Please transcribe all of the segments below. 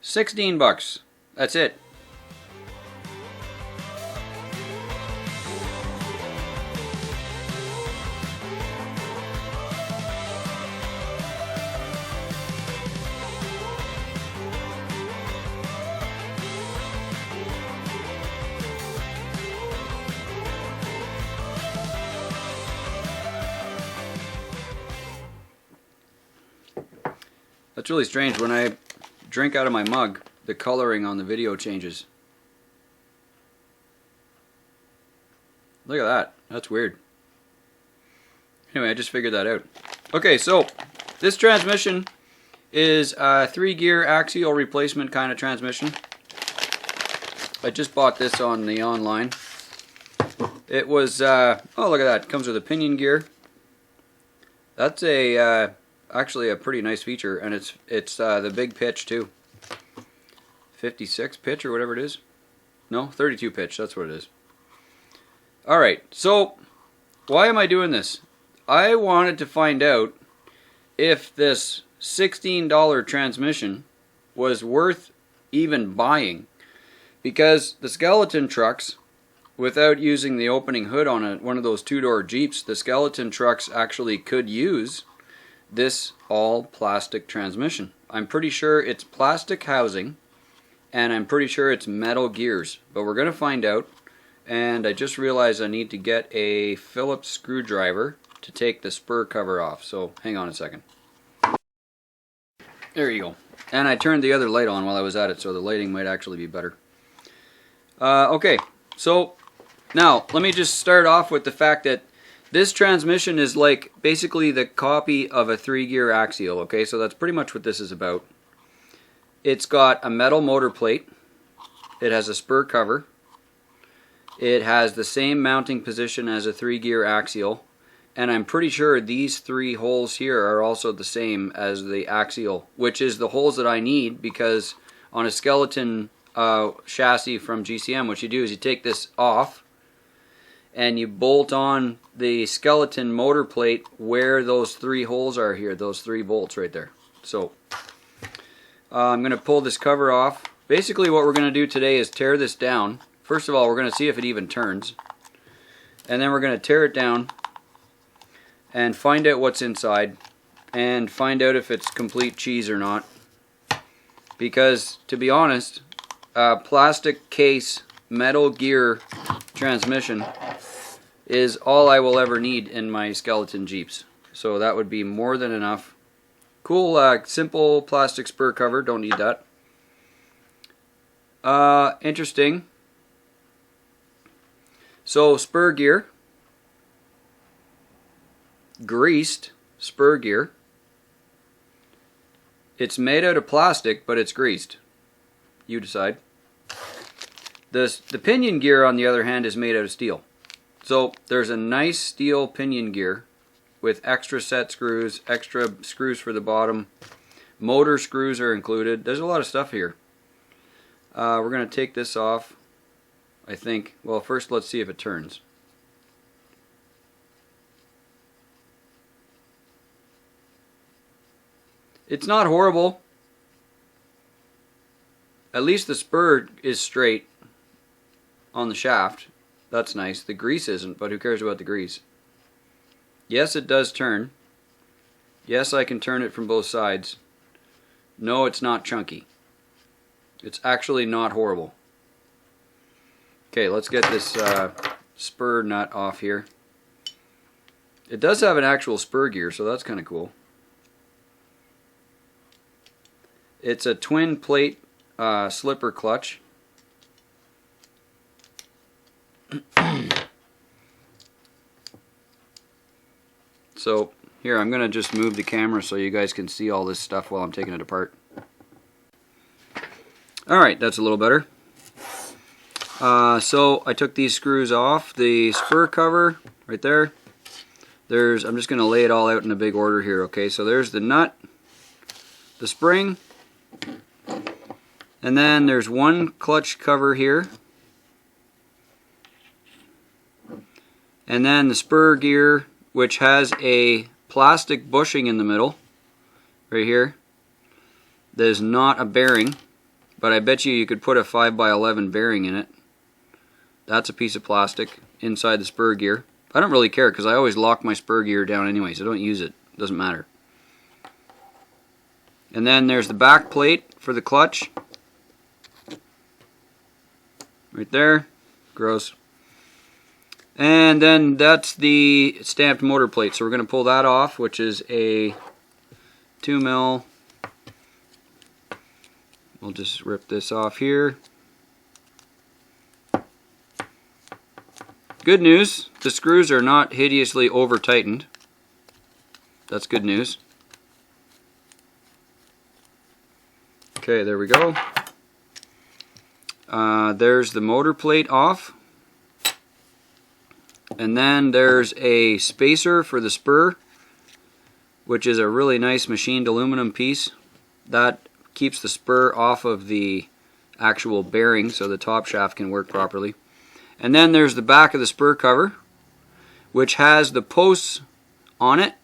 $16. That's it. That's really strange. When I drink out of my mug, the coloring on the video changes. Look at that. That's weird. Anyway, I just figured that out. Okay, so this transmission is a 3-gear axial replacement kind of transmission. I just bought this on the online. It was, oh look at that, it comes with a pinion gear. That's a actually a pretty nice feature, and it's the big pitch too. 56 pitch or whatever it is. No, 32 pitch, that's what it is. Alright, so why am I doing this? I wanted to find out if this $16 transmission was worth even buying, because the skeleton trucks, without using the opening hood on one of those 2-door Jeeps, the skeleton trucks actually could use this all plastic transmission. I'm pretty sure it's plastic housing, and I'm pretty sure it's metal gears, but we're going to find out. And I just realized I need to get a Phillips screwdriver to take the spur cover off, so hang on a second. There you go. And I turned the other light on while I was at it, so the lighting might actually be better. Okay, so now let me just start off with the fact that this transmission is like basically the copy of a 3-gear axial, okay? So that's pretty much what this is about. It's got a metal motor plate. It has a spur cover. It has the same mounting position as a 3-gear axial. And I'm pretty sure these 3 holes here are also the same as the axial, which is the holes that I need, because on a skeleton chassis from GCM, what you do is you take this off and you bolt on the skeleton motor plate where those 3 holes are here, those 3 bolts right there. So I'm going to pull this cover off. Basically what we're going to do today is tear this down. First of all, we're going to see if it even turns, and then we're going to tear it down and find out what's inside and find out if it's complete cheese or not, because to be honest, a plastic case metal gear transmission is all I will ever need in my skeleton Jeeps. So that would be more than enough. Cool, simple plastic spur cover, don't need that. Interesting. So spur gear, greased spur gear. It's made out of plastic, but it's greased. You decide. The pinion gear, on the other hand, is made out of steel. So there's a nice steel pinion gear with extra set screws, extra screws for the bottom. Motor screws are included. There's a lot of stuff here. We're going to take this off, I think. Well, first let's see if it turns. It's not horrible. At least the spur is straight on the shaft. That's nice. The grease isn't, but who cares about the grease? Yes, it does turn. Yes, I can turn it from both sides. No, it's not chunky. It's actually not horrible. Okay, let's get this spur nut off here. It does have an actual spur gear, so that's kind of cool. It's a twin plate slipper clutch. So here, I'm going to just move the camera so you guys can see all this stuff while I'm taking it apart. Alright, that's a little better. So I took these screws off. The spur cover right there. I'm just going to lay it all out in a big order here, okay? So there's the nut, the spring, and then there's one clutch cover here. And then the spur gear, which has a plastic bushing in the middle, right here. There's not a bearing. but I bet you could put a 5x11 bearing in it. That's a piece of plastic inside the spur gear. I don't really care because I always lock my spur gear down anyways. I don't use it. Doesn't matter. And then there's the back plate for the clutch. Right there. Gross. And then that's the stamped motor plate. So we're going to pull that off, which is a 2mm. We'll just rip this off here. Good news, the screws are not hideously over tightened. That's good news. Okay, there we go. There's the motor plate off. And then there's a spacer for the spur, which is a really nice machined aluminum piece. That keeps the spur off of the actual bearing so the top shaft can work properly. And then there's the back of the spur cover, which has the posts on it.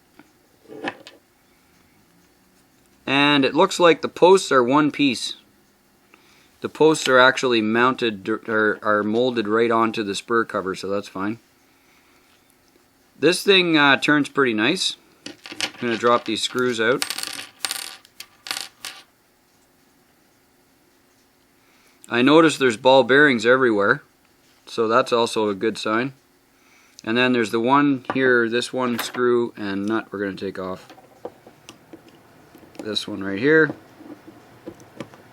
And it looks like the posts are one piece. The posts are actually mounted or are molded right onto the spur cover, so that's fine. This thing turns pretty nice. I'm going to drop these screws out. I notice there's ball bearings everywhere, so that's also a good sign. And then there's the one here, this one screw and nut we're going to take off. This one right here.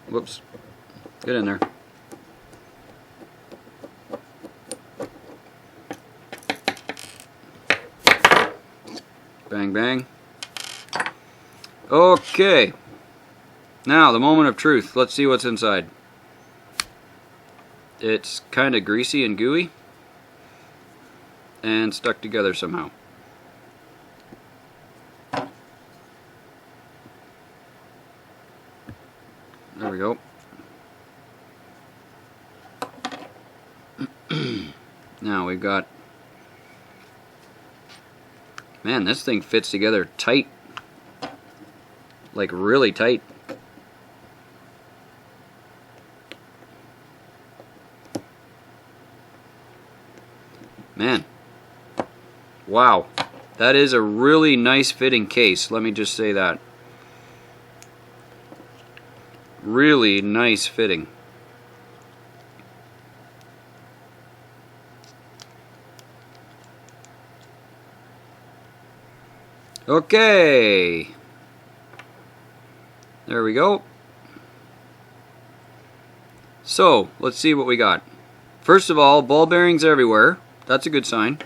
Whoops. Get in there. Bang, bang. Okay. Now, the moment of truth. Let's see what's inside. It's kind of greasy and gooey and stuck together somehow. There we go. Now we've got, man, this thing fits together tight, like really tight. Man, wow, that is a really nice fitting case, let me just say that. Really nice fitting. Okay, there we go. So, let's see what we got. First of all, ball bearings everywhere. That's a good sign.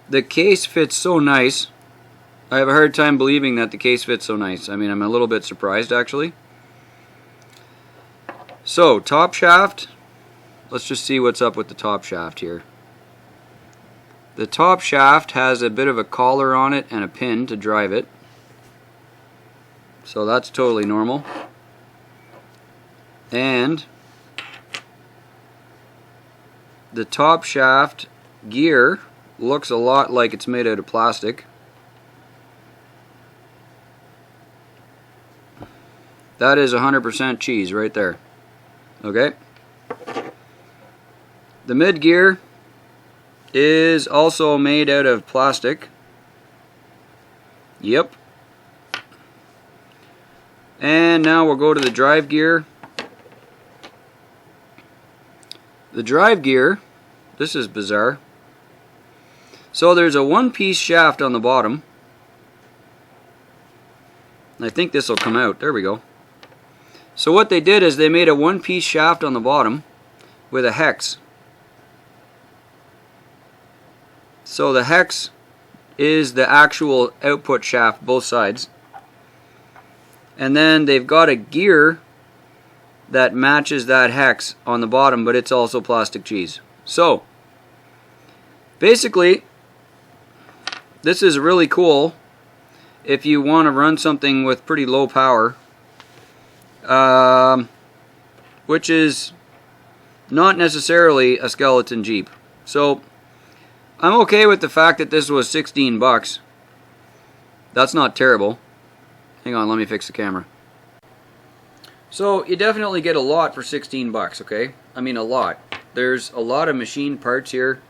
The case fits so nice. I have a hard time believing that the case fits so nice. I mean, I'm a little bit surprised actually. So, top shaft. Let's just see what's up with the top shaft here. The top shaft has a bit of a collar on it and a pin to drive it. So that's totally normal. And the top shaft gear looks a lot like it's made out of plastic. That is 100% cheese right there. Okay. The mid gear is also made out of plastic. Yep. And now we'll go to the drive gear. The drive gear, this is bizarre. So there's a one-piece shaft on the bottom. I think this will come out. There we go. So what they did is they made a one-piece shaft on the bottom with a hex. So the hex is the actual output shaft, both sides. And then they've got a gear that matches that hex on the bottom, but it's also plastic cheese. So, basically, this is really cool if you want to run something with pretty low power, which is not necessarily a skeleton Jeep. So, I'm okay with the fact that this was 16 bucks. That's not terrible. Hang on, let me fix the camera. So you definitely get a lot for 16 bucks, okay? I mean a lot. There's a lot of machine parts here.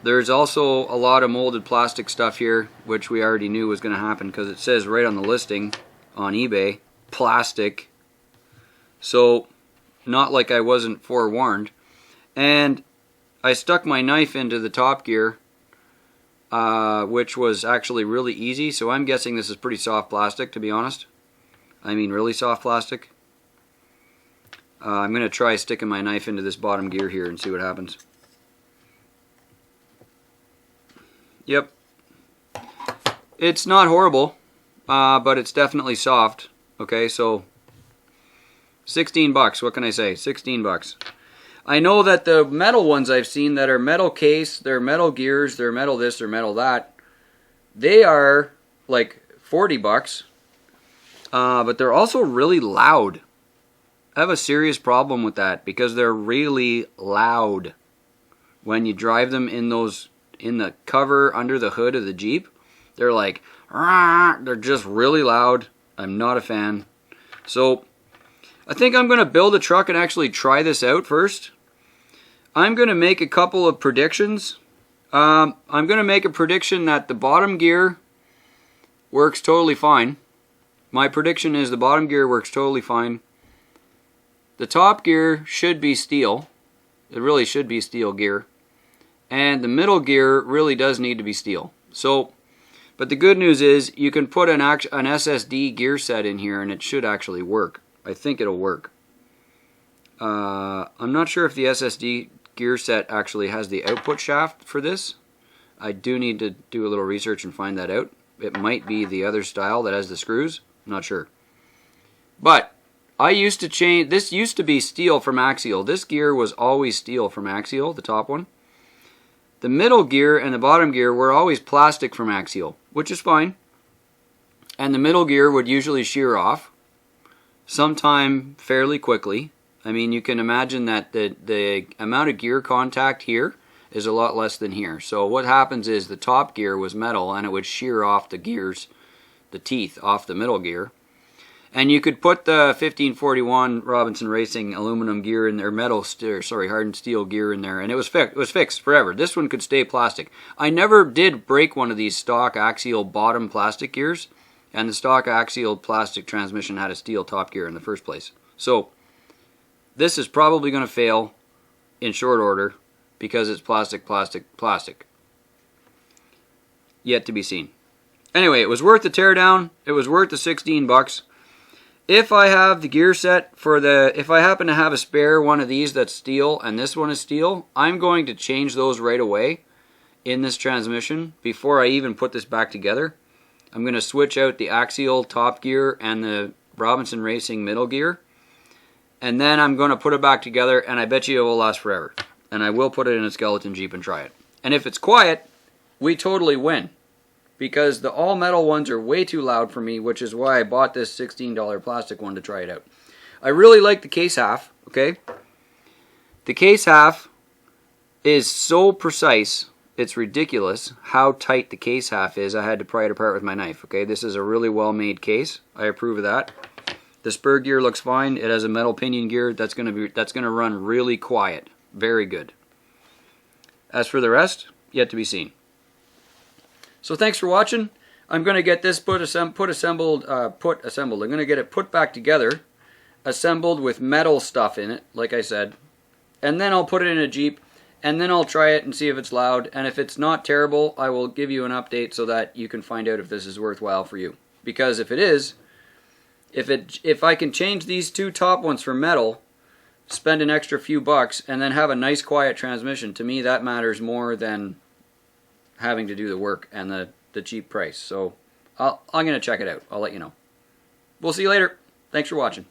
There's also a lot of molded plastic stuff here, which we already knew was going to happen because it says right on the listing on eBay, plastic. So not like I wasn't forewarned. And I stuck my knife into the top gear, which was actually really easy. So I'm guessing this is pretty soft plastic, to be honest. I mean really soft plastic. I'm going to try sticking my knife into this bottom gear here and see what happens. Yep. It's not horrible, but it's definitely soft. Okay, so 16 bucks. What can I say? 16 bucks. I know that the metal ones I've seen that are metal case, they're metal gears, they're metal this, they're metal that. They are like 40 bucks. But they're also really loud. I have a serious problem with that because they're really loud. When you drive them in those, in the cover under the hood of the Jeep, they're like, they're just really loud. I'm not a fan. So I think I'm going to build a truck and actually try this out first. I'm going to make a couple of predictions. I'm going to make a prediction that the bottom gear works totally fine. My prediction is the bottom gear works totally fine. The top gear should be steel. It really should be steel gear. And the middle gear really does need to be steel. So, but the good news is you can put an SSD gear set in here and it should actually work. I think it'll work. I'm not sure if the SSD gear set actually has the output shaft for this. I do need to do a little research and find that out. It might be the other style that has the screws. I'm not sure. But I used to change, this used to be steel from axial. This gear was always steel from axial, the top one. The middle gear and the bottom gear were always plastic from axial, which is fine. And the middle gear would usually shear off sometime fairly quickly. I mean, you can imagine that the amount of gear contact here is a lot less than here. So what happens is the top gear was metal and it would shear off the gears, the teeth off the middle gear. And you could put the 1541 Robinson Racing aluminum gear in there, hardened steel gear in there, and it was fixed forever. This one could stay plastic. I never did break one of these stock axial bottom plastic gears, and the stock axial plastic transmission had a steel top gear in the first place. So this is probably going to fail in short order because it's plastic. Yet to be seen. Anyway, it was worth the teardown. It was worth the 16 bucks. If I have the gear set for if I happen to have a spare one of these that's steel and this one is steel, I'm going to change those right away in this transmission before I even put this back together. I'm going to switch out the axial top gear and the Robinson Racing middle gear. And then I'm going to put it back together and I bet you it will last forever. And I will put it in a skeleton Jeep and try it. And if it's quiet, we totally win. Because the all-metal ones are way too loud for me, which is why I bought this $16 plastic one to try it out. I really like the case half, okay? The case half is so precise, it's ridiculous how tight the case half is. I had to pry it apart with my knife, okay? This is a really well-made case. I approve of that. The spur gear looks fine. It has a metal pinion gear. That's gonna run really quiet. Very good. As for the rest, yet to be seen. So thanks for watching. I'm going to get this assembled. I'm going to get it put back together, assembled with metal stuff in it, like I said. And then I'll put it in a Jeep, and then I'll try it and see if it's loud. And if it's not terrible, I will give you an update so that you can find out if this is worthwhile for you. Because if it is, if I can change these two top ones for metal, spend an extra few bucks, and then have a nice quiet transmission, to me that matters more than having to do the work and the cheap price. So I'm going to check it out. I'll let you know. We'll see you later. Thanks for watching.